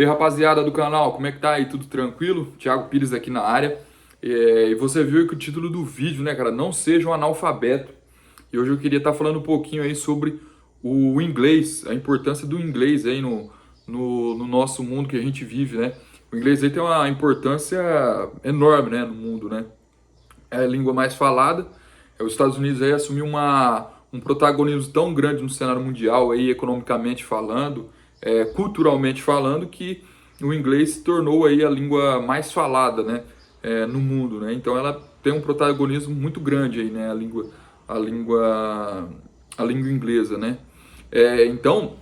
E aí, rapaziada do canal, como é que tá aí? Tudo tranquilo? Thiago Pires aqui na área. E você viu que o título do vídeo, né, cara? Não seja um analfabeto. E hoje eu queria estar falando um pouquinho aí sobre o inglês, a importância do inglês aí no nosso mundo que a gente vive, né? O inglês aí tem uma importância enorme, né, no mundo, né? É a língua mais falada. Os Estados Unidos aí assumiu um protagonismo tão grande no cenário mundial, aí, economicamente falando, culturalmente falando, que o inglês se tornou aí a língua mais falada, né, no mundo, né? Então ela tem um protagonismo muito grande aí, né, a língua, a língua inglesa, né? Então,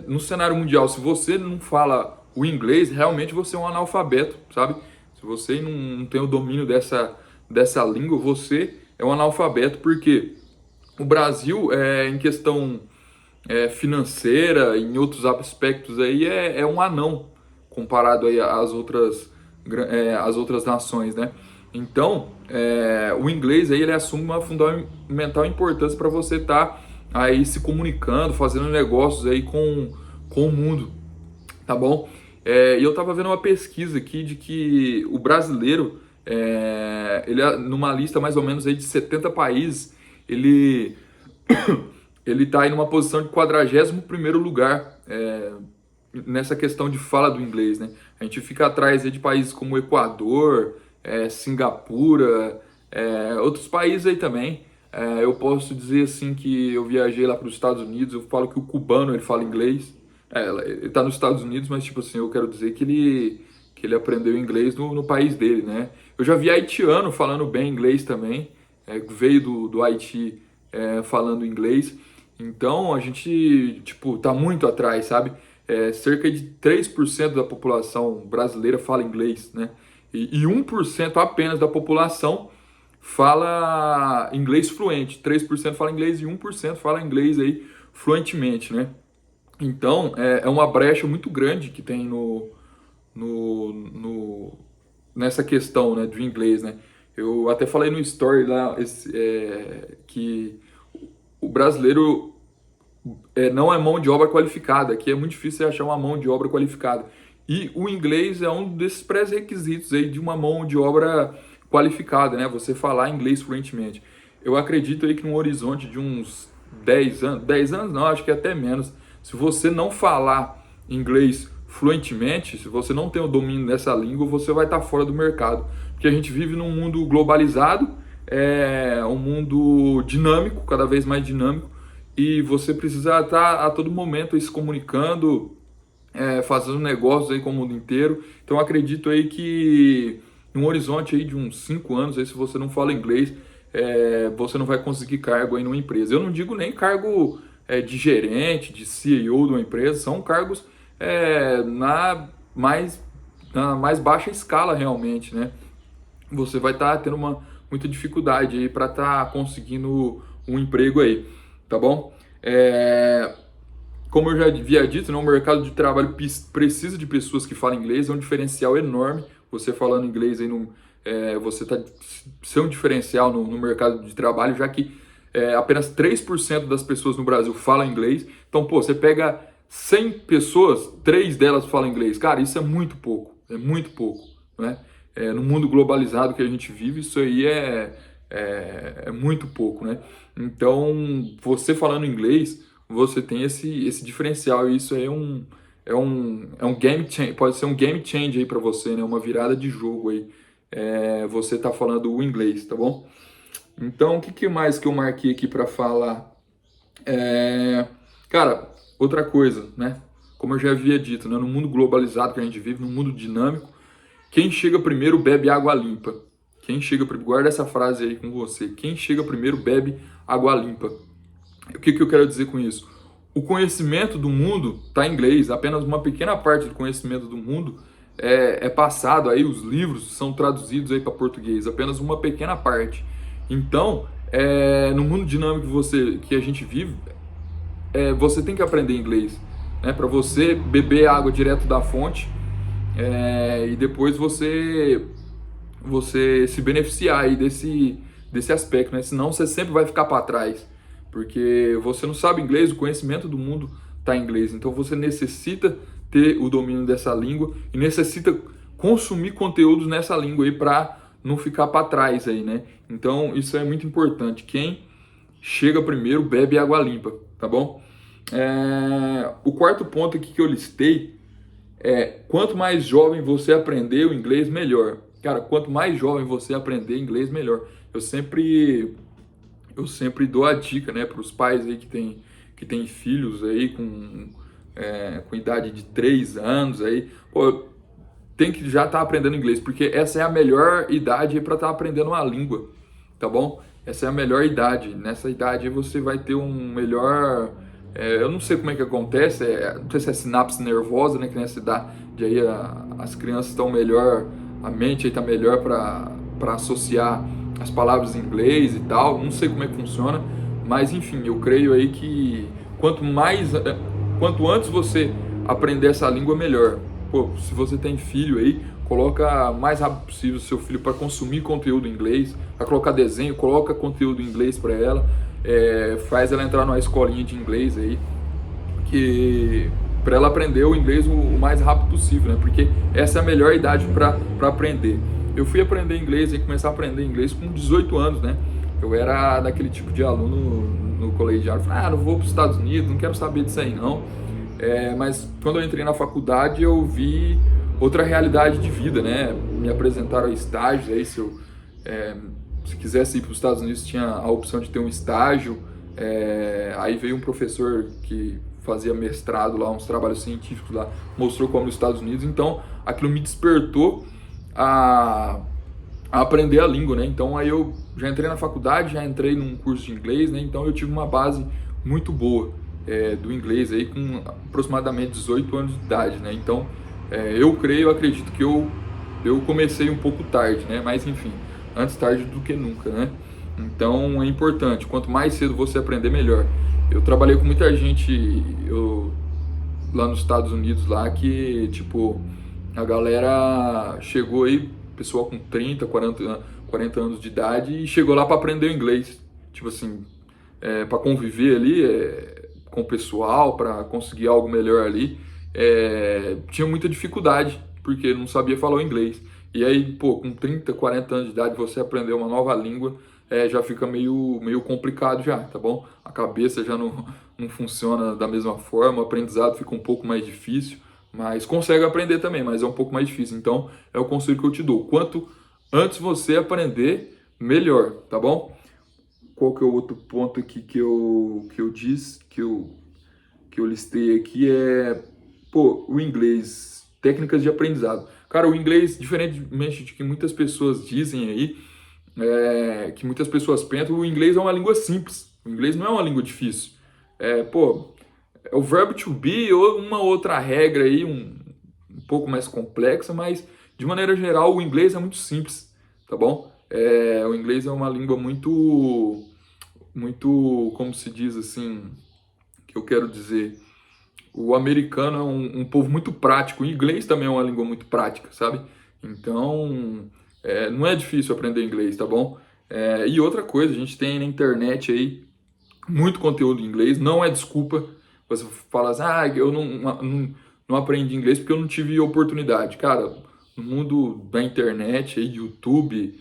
no cenário mundial, se você não fala o inglês, realmente você é um analfabeto, sabe? Se você não tem o domínio dessa língua, você é um analfabeto, porque o Brasil, em questão financeira, em outros aspectos aí, é um anão comparado aí às outras nações, né? Então, o inglês aí ele assume uma fundamental importância para você estar aí se comunicando, fazendo negócios aí com o mundo, tá bom? E eu tava vendo uma pesquisa aqui de que o brasileiro, ele numa lista mais ou menos aí de 70 países, ele ele tá aí numa posição de 41º lugar, nessa questão de fala do inglês, né? A gente fica atrás aí de países como Equador, Singapura, outros países aí também. Eu posso dizer assim que eu viajei lá para os Estados Unidos, eu falo que o cubano ele fala inglês. Ele tá nos Estados Unidos, mas tipo assim, eu quero dizer que ele aprendeu inglês no país dele, né? Eu já vi haitiano falando bem inglês também, veio do Haiti falando inglês. Então a gente, tipo, tá muito atrás, sabe? Cerca de 3% da população brasileira fala inglês, né? E 1% apenas da população fala inglês fluente. 3% fala inglês e 1% fala inglês aí fluentemente, né? Então, é uma brecha muito grande que tem no, no- nessa questão, né, do inglês, né? Eu até falei no story lá que o brasileiro não é mão de obra qualificada, que é muito difícil achar uma mão de obra qualificada. E o inglês é um desses pré-requisitos aí de uma mão de obra qualificada, né? Você falar inglês fluentemente. Eu acredito aí que num horizonte de uns 10 anos não, acho que até menos, se você não falar inglês fluentemente, se você não tem o domínio dessa língua, você vai estar fora do mercado. Porque a gente vive num mundo globalizado, um mundo dinâmico, cada vez mais dinâmico, e você precisa estar a todo momento aí se comunicando, fazendo negócios aí com o mundo inteiro. Então acredito aí que num horizonte aí de uns 5 anos, aí, se você não fala inglês, você não vai conseguir cargo aí numa empresa. Eu não digo nem cargo de gerente, de CEO de uma empresa, são cargos é, na, mais, na mais baixa escala realmente, né? Você vai estar tendo muita dificuldade aí para estar conseguindo um emprego aí, tá bom? Como eu já havia dito, né, o mercado de trabalho precisa de pessoas que falam inglês, é um diferencial enorme. Você falando inglês aí, você está ser um diferencial no mercado de trabalho, já que apenas 3% das pessoas no Brasil falam inglês. Então, pô, você pega 100 pessoas, 3 delas falam inglês. Cara, isso é muito pouco, né? No mundo globalizado que a gente vive, isso aí é muito pouco, né? Então, você falando inglês, você tem esse diferencial, e isso aí é um game change, pode ser um game change aí para você, né? Uma virada de jogo aí. Você tá falando o inglês, tá bom? Então, o que mais que eu marquei aqui para falar? Cara, outra coisa, né? Como eu já havia dito, né? No mundo globalizado que a gente vive, no mundo dinâmico, quem chega primeiro bebe água limpa. Quem chega primeiro, guarda essa frase aí com você. Quem chega primeiro bebe água limpa. O que eu quero dizer com isso? O conhecimento do mundo está em inglês, apenas uma pequena parte do conhecimento do mundo é passado aí, os livros são traduzidos aí para português, apenas uma pequena parte. Então, no mundo dinâmico que a gente vive, você tem que aprender inglês, né? Para você beber água direto da fonte, e depois você se beneficiar aí desse aspecto, né? Senão você sempre vai ficar para trás, porque você não sabe inglês, o conhecimento do mundo está em inglês, então você necessita ter o domínio dessa língua e necessita consumir conteúdos nessa língua aí para não ficar para trás aí, né? Então isso é muito importante. Quem chega primeiro bebe água limpa, tá bom? O quarto ponto aqui que eu listei é: quanto mais jovem você aprender o inglês, melhor. Cara, quanto mais jovem você aprender inglês, melhor. Eu sempre dou a dica, né, para os pais aí que tem filhos aí com idade de 3 anos aí, pô, tem que já estar aprendendo inglês, porque essa é a melhor idade para estar aprendendo uma língua, tá bom? Essa é a melhor idade. Nessa idade você vai ter um melhor. Eu não sei como é que acontece, não sei se é sinapse nervosa, né? Que nessa idade aí as crianças estão melhor, a mente aí está melhor para associar as palavras em inglês e tal. Não sei como é que funciona, mas enfim, eu creio aí que quanto antes você aprender essa língua, melhor. Pô, se você tem filho aí, coloca o mais rápido possível o seu filho para consumir conteúdo em inglês, para colocar desenho, coloca conteúdo em inglês para ela, faz ela entrar numa escolinha de inglês aí, que para ela aprender o inglês o mais rápido possível, né? Porque essa é a melhor idade para aprender. Eu fui aprender inglês e começar a aprender inglês com 18 anos, né? Eu era daquele tipo de aluno no colegial, falei, não vou para os Estados Unidos, não quero saber disso aí não. Mas quando eu entrei na faculdade eu vi outra realidade de vida, né? Me apresentaram estágios aí, se quisesse ir para os Estados Unidos tinha a opção de ter um estágio. Aí veio um professor que fazia mestrado lá, uns trabalhos científicos lá, mostrou como nos Estados Unidos, então aquilo me despertou a aprender a língua, né? Então aí eu já entrei na faculdade, já entrei num curso de inglês, né? Então eu tive uma base muito boa do inglês aí com aproximadamente 18 anos de idade, né? Então eu acredito que eu comecei um pouco tarde, né? Mas enfim, antes tarde do que nunca, né? Então é importante, quanto mais cedo você aprender, melhor. Eu trabalhei com muita gente lá nos Estados Unidos, lá que, tipo, a galera chegou aí, pessoal com 30, 40 anos de idade, e chegou lá para aprender inglês. Tipo assim, para conviver ali com o pessoal, para conseguir algo melhor ali, tinha muita dificuldade, porque não sabia falar o inglês. E aí, pô, com 30, 40 anos de idade, você aprender uma nova língua, já fica meio complicado já, tá bom? A cabeça já não funciona da mesma forma, o aprendizado fica um pouco mais difícil, mas consegue aprender também, mas é um pouco mais difícil. Então, é o conselho que eu te dou. Quanto antes você aprender, melhor, tá bom? Qual que é o outro ponto aqui que eu disse, que eu listei aqui pô, o inglês, técnicas de aprendizado. Cara, o inglês, diferentemente de que muitas pessoas dizem aí, que muitas pessoas pensam, o inglês é uma língua simples. O inglês não é uma língua difícil. Pô, é o verbo to be ou uma outra regra aí, um pouco mais complexa, mas de maneira geral o inglês é muito simples, tá bom? O inglês é uma língua muito, como se diz assim, que eu quero dizer, o americano é um povo muito prático, o inglês também é uma língua muito prática, sabe? Então, não é difícil aprender inglês, tá bom? E outra coisa, a gente tem na internet aí muito conteúdo em inglês, não é desculpa você falar assim, eu não aprendi inglês porque eu não tive oportunidade. Cara, no mundo da internet, aí, YouTube,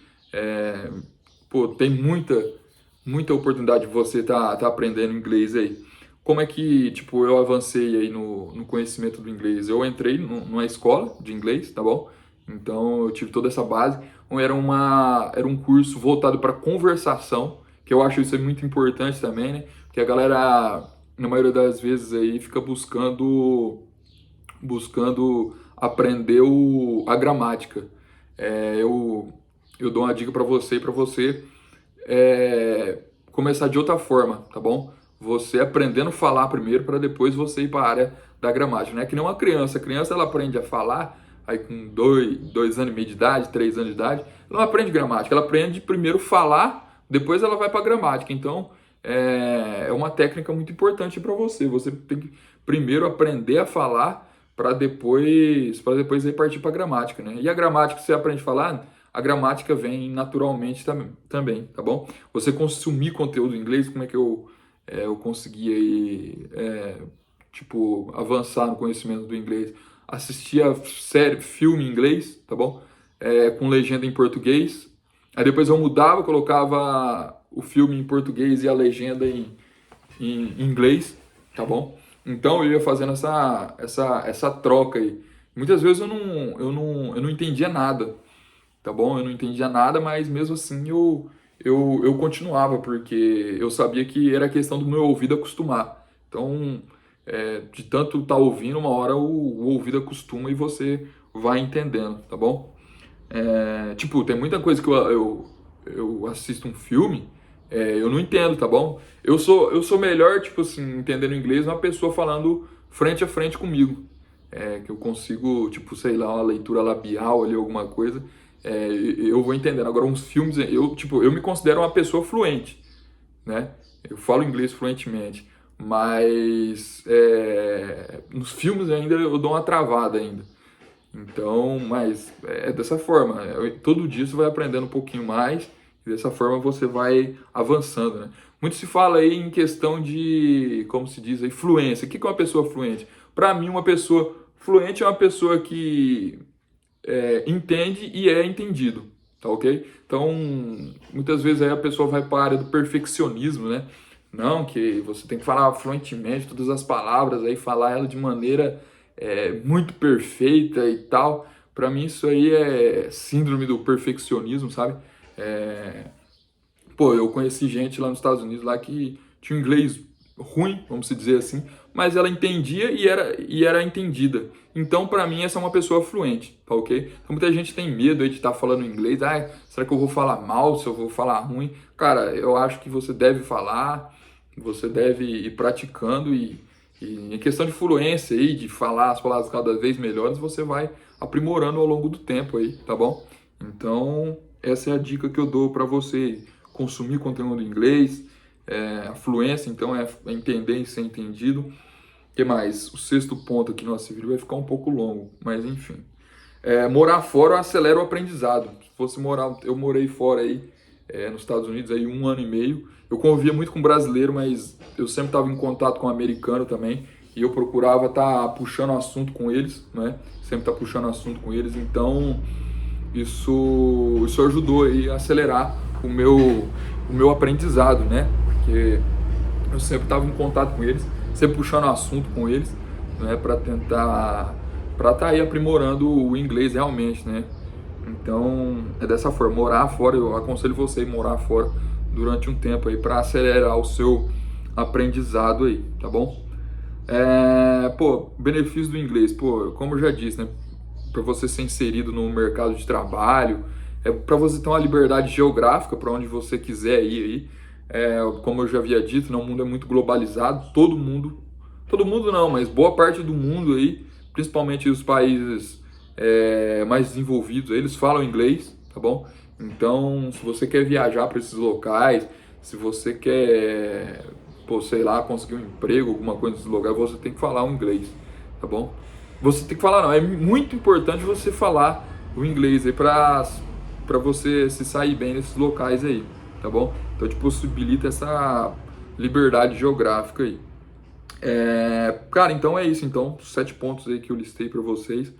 pô, tem muita oportunidade de você tá aprendendo inglês aí. Como é que, tipo, eu avancei aí no conhecimento do inglês? Eu entrei numa escola de inglês, tá bom? Então eu tive toda essa base. Era um curso voltado para conversação, que eu acho isso muito importante também, né? Porque a galera, na maioria das vezes aí, fica buscando aprender a gramática. Eu dou uma dica para você e para você começar de outra forma, tá bom? Você aprendendo a falar primeiro para depois você ir para a área da gramática. Não é que nem uma criança. A criança ela aprende a falar aí com 2 anos e meio de idade, 3 anos de idade. Ela não aprende gramática. Ela aprende primeiro falar, depois ela vai para a gramática. Então é uma técnica muito importante para você. Você tem que primeiro aprender a falar para depois aí partir para a gramática, né? E a gramática que você aprende a falar, a gramática vem naturalmente também, tá bom? Você consumir conteúdo em inglês, como é que eu consegui aí tipo, avançar no conhecimento do inglês, assistia série, filme em inglês, tá bom? Com legenda em português. Aí depois eu mudava, colocava o filme em português e a legenda em inglês, tá bom? Então eu ia fazendo essa troca aí. Muitas vezes eu não entendia nada, tá bom? Eu não entendia nada, mas mesmo assim eu continuava, porque eu sabia que era questão do meu ouvido acostumar. Então, de tanto estar ouvindo, uma hora o ouvido acostuma e você vai entendendo, tá bom? Tipo, tem muita coisa que eu assisto um filme, eu não entendo, tá bom? Eu sou melhor, tipo assim, entendendo inglês, uma pessoa falando frente a frente comigo. Que eu consigo, tipo, sei lá, uma leitura labial ali, alguma coisa, eu vou entendendo. Agora, uns filmes, eu me considero uma pessoa fluente, né? Eu falo inglês fluentemente, mas nos filmes ainda eu dou uma travada ainda. Então, mas é dessa forma, todo dia você vai aprendendo um pouquinho mais e dessa forma você vai avançando, né? Muito se fala aí em questão de, como se diz aí, fluência. O que é uma pessoa fluente? Para mim, uma pessoa fluente é uma pessoa que entende e é entendido, tá ok? Então, muitas vezes aí a pessoa vai para a área do perfeccionismo, né? Não, que você tem que falar fluentemente todas as palavras, aí falar ela de maneira muito perfeita e tal. Para mim isso aí é síndrome do perfeccionismo, sabe? É, Pô, eu conheci gente lá nos Estados Unidos lá que tinha um inglês ruim, vamos dizer assim, mas ela entendia e era entendida. Então, para mim, essa é uma pessoa fluente, tá ok? Então, muita gente tem medo aí de estar falando inglês. Ah, será que eu vou falar mal, se eu vou falar ruim? Cara, eu acho que você deve falar, você deve ir praticando e em questão de fluência aí, de falar as palavras cada vez melhores, você vai aprimorando ao longo do tempo aí, tá bom? Então, essa é a dica que eu dou para você consumir conteúdo em inglês, a fluência, então, é entender e ser entendido. O que mais? O sexto ponto aqui no nosso vídeo vai ficar um pouco longo, mas enfim. Morar fora acelera o aprendizado. Se fosse morar, eu morei fora aí, nos Estados Unidos aí 1 ano e meio. Eu convivia muito com brasileiro, mas eu sempre estava em contato com americano também. E eu procurava estar puxando assunto com eles, né? Sempre estar puxando assunto com eles. Então, isso ajudou aí a acelerar o meu aprendizado, né? Porque eu sempre estava em contato com eles, sempre puxando assunto com eles, né? Para estar aí aprimorando o inglês realmente, né? Então, é dessa forma. Morar fora, eu aconselho você a morar fora durante um tempo aí para acelerar o seu aprendizado aí, tá bom? Pô, benefício do inglês, pô, como eu já disse, né? Para você ser inserido no mercado de trabalho, para você ter uma liberdade geográfica para onde você quiser ir aí. Como eu já havia dito, né, o mundo é muito globalizado, todo mundo não, mas boa parte do mundo aí, principalmente os países mais desenvolvidos, eles falam inglês, tá bom? Então, se você quer viajar para esses locais, se você quer, pô, sei lá, conseguir um emprego, alguma coisa nesses lugares, você tem que falar o inglês, tá bom? Você tem que falar, não, é muito importante você falar o inglês aí para você se sair bem nesses locais aí, tá bom? Então te possibilita essa liberdade geográfica aí. Cara, então é isso. Então, 7 pontos aí que eu listei para vocês.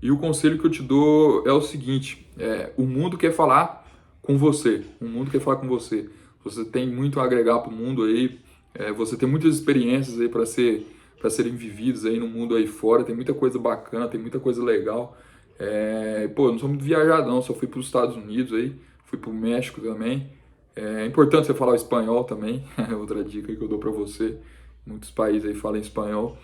E o conselho que eu te dou é o seguinte: o mundo quer falar com você. O mundo quer falar com você. Você tem muito a agregar para o mundo aí. Você tem muitas experiências aí para serem vividas aí no mundo aí fora. Tem muita coisa bacana, tem muita coisa legal. Pô, eu não sou muito viajado não, só fui para os Estados Unidos aí, fui para o México também. É importante você falar o espanhol também, outra dica aí que eu dou para você. Muitos países aí falam espanhol.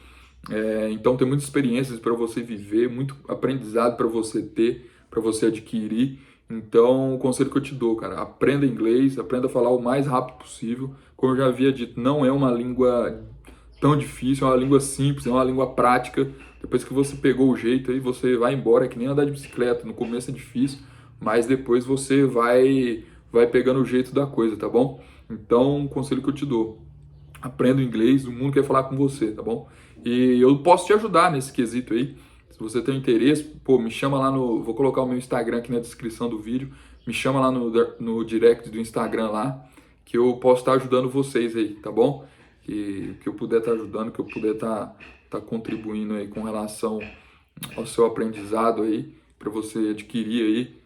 Então tem muitas experiências para você viver, muito aprendizado para você ter, para você adquirir. Então, o conselho que eu te dou, cara, aprenda inglês, aprenda a falar o mais rápido possível. Como eu já havia dito, não é uma língua tão difícil, é uma língua simples, é uma língua prática. Depois que você pegou o jeito aí, você vai embora, é que nem andar de bicicleta. No começo é difícil, mas depois você vai pegando o jeito da coisa, tá bom? Então, o conselho que eu te dou: aprenda o inglês, o mundo quer falar com você, tá bom? E eu posso te ajudar nesse quesito aí. Se você tem interesse, pô, me chama lá no... Vou colocar o meu Instagram aqui na descrição do vídeo. Me chama lá no direct do Instagram lá, que eu posso estar ajudando vocês aí, tá bom? que eu puder estar ajudando, que eu puder estar contribuindo aí com relação ao seu aprendizado aí, para você adquirir aí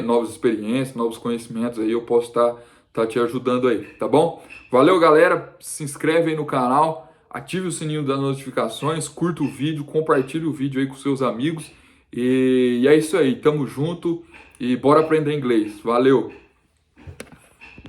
novas experiências, novos conhecimentos aí, eu posso estar te ajudando aí, tá bom? Valeu, galera, se inscreve aí no canal, ative o sininho das notificações, curta o vídeo, compartilhe o vídeo aí com seus amigos, e é isso aí, tamo junto e bora aprender inglês. Valeu!